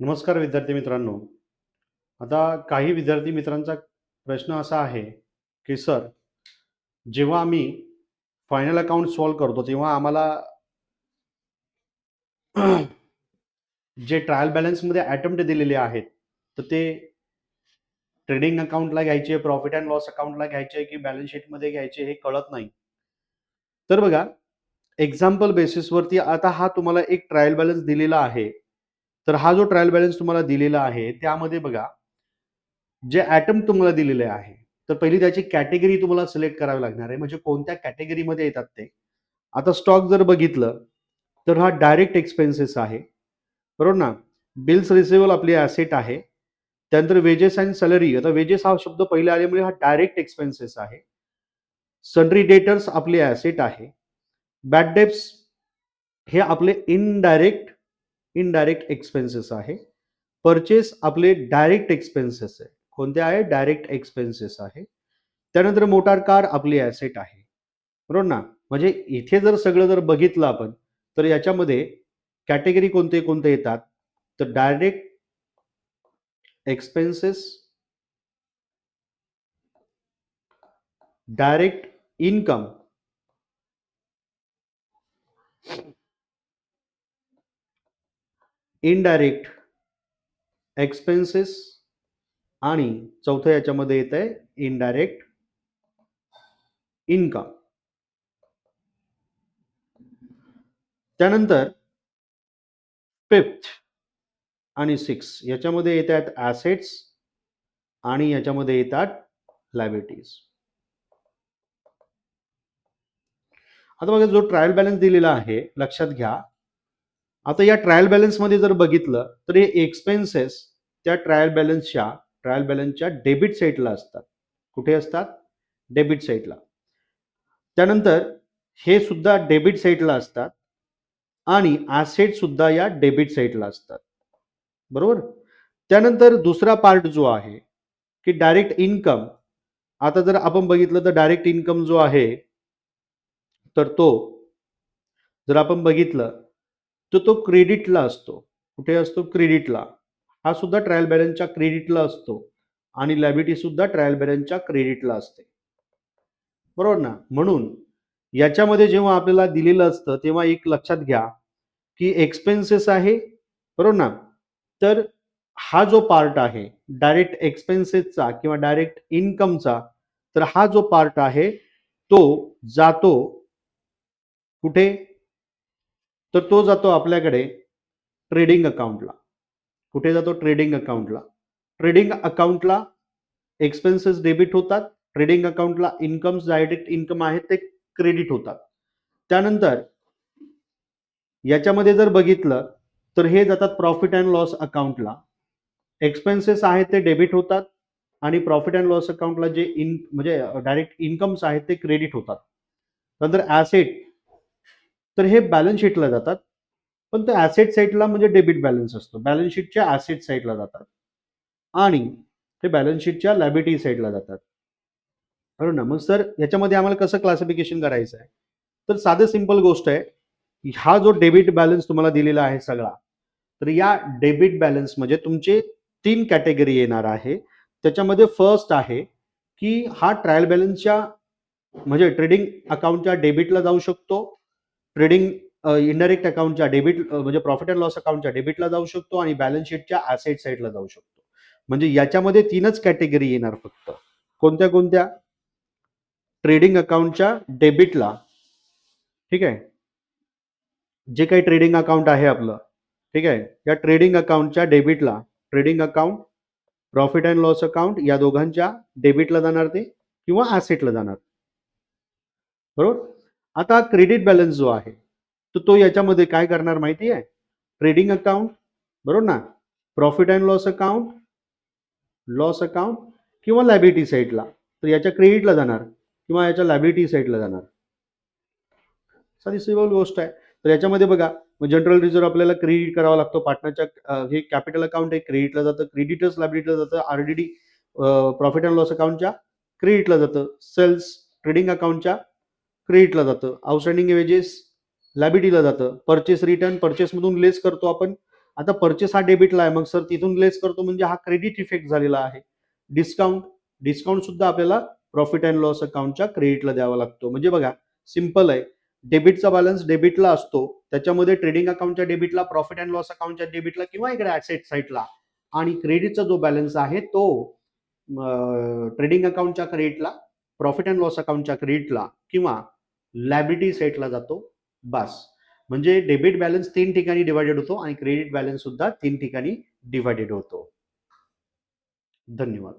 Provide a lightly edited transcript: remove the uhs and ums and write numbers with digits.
नमस्कार विद्यार्थी मित्रांनो. आता काही विद्यार्थी मित्रांचा प्रश्न असा आहे, की सर, जेव्हा आम्ही फायनल अकाउंट सॉल्व्ह करतो, तेव्हा आम्हाला जे ट्रायल बॅलन्समध्ये अटेम्प्ट दिलेले आहेत, तर ते ट्रेडिंग अकाउंटला घ्यायचे, प्रॉफिट अँड लॉस अकाउंटला घ्यायचे की बॅलन्स शीटमध्ये घ्यायचे हे कळत नाही. तर बघा, एक्झाम्पल बेसिसवरती आता हा तुम्हाला एक ट्रायल बॅलन्स दिलेला आहे. तर हा जो ट्रायल बॅलन्स तुम्हाला दिलेला आहे, त्यामध्ये बघा जे अटेम्प्ट तुम्हाला दिलेले आहे, तर पहिली त्याची कॅटेगरी तुम्हाला सिलेक्ट करावी लागणार आहे. म्हणजे कोणत्या कॅटेगरीमध्ये येतात ते. आता स्टॉक जर बघितलं, तर हा डायरेक्ट एक्सपेन्सेस आहे. बरोबर ना? बिल्स रिसिवेबल आपली ॲसेट आहे. त्यानंतर वेजेस अँड सॅलरी. आता वेजेस हा शब्द पहिले आल्यामुळे हा डायरेक्ट एक्सपेन्सेस आहे. सन्ड्री डेटर्स आपली ॲसेट आहे. बॅड डेब्ट्स हे आपले इनडायरेक्ट एक्सपेन्सेस आहे. परचेस आपले डायरेक्ट एक्सपेन्सेस आहे. कोणते आहे? डायरेक्ट एक्सपेन्सेस आहे. त्यानंतर मोटार कार आपली ॲसेट आहे. बरोबर ना? म्हणजे इथे जर सगळं जर बघितलं आपण, तर याच्यामध्ये कॅटेगरी कोणते कोणते येतात? तर direct expenses, direct income, indirect expenses आणि चौथं याच्यामध्ये येत आहे इनडायरेक्ट इन्कम. त्यानंतर फिफ्थ आणि सिक्स याच्यामध्ये येत आहेत ॲसेट्स आणि याच्यामध्ये येतात लायबिलिटीज. आता बघा, जो ट्रायल बॅलन्स दिलेला आहे, लक्षात घ्या. आता या ट्रायल बॅलन्समध्ये जर बघितलं, तर हे एक्सपेन्सेस त्या ट्रायल बॅलन्सच्या डेबिट साईडला असतात. कुठे असतात? डेबिट साईडला. त्यानंतर हे सुद्धा डेबिट साईडला असतात आणि ॲसेट सुद्धा या डेबिट साईडला असतात. बरोबर? त्यानंतर दुसरा पार्ट जो आहे, की डायरेक्ट इन्कम. आता जर आपण बघितलं, तर डायरेक्ट इन्कम जो आहे, तर तो जर आपण बघितलं, तर तो क्रेडिटला असतो. कुठे असतो? क्रेडिटला. हा सुद्धा ट्रायल बॅलन्सच्या क्रेडिटला असतो आणि लायबिलिटी सुद्धा ट्रायल बॅलन्सच्या क्रेडिटला असते. बरोबर ना? म्हणून याच्यामध्ये जेव्हा आपल्याला दिलेलं असतं, तेव्हा एक लक्षात घ्या, की एक्सपेन्सेस आहे. बरोबर ना? तर हा जो पार्ट आहे डायरेक्ट एक्सपेन्सेसचा किंवा डायरेक्ट इन्कमचा, तर हा जो पार्ट आहे तो जातो कुठे? तर तो जातो आपल्याकडे ट्रेडिंग अकाउंटला. कुठे जातो? ट्रेडिंग अकाउंटला. ट्रेडिंग अकाउंटला एक्सपेन्सेस डेबिट होतात. ट्रेडिंग अकाउंटला इन्कम्स, डायरेक्ट इन्कम आहेत ते क्रेडिट होतात. त्यानंतर याच्यामध्ये जर बघितलं, तर हे जातात प्रॉफिट अँड लॉस अकाउंटला. एक्सपेन्सेस आहेत ते डेबिट होतात आणि प्रॉफिट अँड लॉस अकाउंटला जे म्हणजे डायरेक्ट इन्कम्स आहेत ते क्रेडिट होतात. नंतर ॲसेट, तर हे बॅलन्स शीटला जातात. पण ते ॲसेट साईडला म्हणजे डेबिट बॅलन्स असतो. बॅलन्स शीटच्या ॲसेट साईडला जातात आणि ते बॅलन्स शीटच्या लायबिलिटी साईडला जातात. बरोबर ना? मग सर, याच्यामध्ये आम्हाला कसं क्लासिफिकेशन करायचं आहे? तर साधं सिंपल गोष्ट आहे. हा जो डेबिट बॅलन्स तुम्हाला दिलेला आहे सगळा, तर या डेबिट बॅलन्स म्हणजे तुमचे 3 कॅटेगरी येणार आहे. त्याच्यामध्ये फर्स्ट आहे, की हा ट्रायल बॅलन्सच्या म्हणजे ट्रेडिंग अकाउंटच्या डेबिटला जाऊ शकतो. ट्रेडिंग इनडायरेक्ट अकाउंटच्या म्हणजे प्रॉफिट अँड लॉस अकाउंटच्या डेबिटला जाऊ शकतो आणि बॅलन्स शीटच्या ॲसेट साईडला जाऊ शकतो. म्हणजे याच्यामध्ये 3च कॅटेगरी येणार फक्त. कोणत्या कोणत्या? ट्रेडिंग अकाउंटच्या डेबिटला. ठीक आहे? जे काही ट्रेडिंग अकाउंट आहे आपलं, ठीक आहे, या ट्रेडिंग अकाउंटच्या डेबिटला trading account, profit and loss account या दोघांच्या डेबिटला जाणार ते किंवा ॲसेटला जाणार. बरोबर? आता क्रेडिट बॅलन्स जो आहे, तर तो याच्यामध्ये काय करणार माहिती आहे? ट्रेडिंग अकाउंट, बरोबर ना, प्रॉफिट अँड लॉस अकाउंट किंवा लायबिलिटी साईडला, तर याच्या क्रेडिटला जाणार किंवा याच्या लायबिलिटी साईडला जाणार. साधी सिंपल गोष्ट आहे. तर याच्यामध्ये बघा, जनरल रिझर्व्ह आपल्याला क्रेडिट करावा लागतो. पार्टनरच्या हे कॅपिटल अकाउंट आहे, क्रेडिटला जातं. क्रेडिटर्स लायबिलिटीला जातं. आरडीडी प्रॉफिट अँड लॉस अकाउंटच्या क्रेडिटला जातं. सेल्स ट्रेडिंग अकाउंटच्या क्रेडिटला जातं. आउटस्टँडिंग वेजेस लायबिलिटीला जातं. परचेस रिटर्न परचेसमधून लेस करतो आपण, आता परचेस हा डेबिटला आहे, मग सर तिथून लेस करतो म्हणजे हा क्रेडिट इफेक्ट झालेला आहे. डिस्काउंट सुद्धा आपल्याला प्रॉफिट अँड लॉस अकाउंटच्या क्रेडिटला द्यावा लागतो. म्हणजे बघा सिंपल आहे, डेबिटचा बॅलन्स डेबिटला असतो, त्याच्यामध्ये ट्रेडिंग अकाउंटच्या डेबिटला, प्रॉफिट अँड लॉस अकाउंटच्या डेबिटला किंवा इकडे ऍसेट साईडला, आणि क्रेडिटचा जो बॅलन्स आहे तो ट्रेडिंग अकाउंटच्या क्रेडिटला, प्रॉफिट अँड लॉस अकाउंटच्या क्रेडिटला किंवा लायबिलिटी साईडला जातो. बस. म्हणजे डेबिट बॅलन्स 3 ठिकाणी डिवाइडेड होतो आणि क्रेडिट बॅलन्स सुद्धा 3 ठिकाणी डिवाइडेड होतो. धन्यवाद.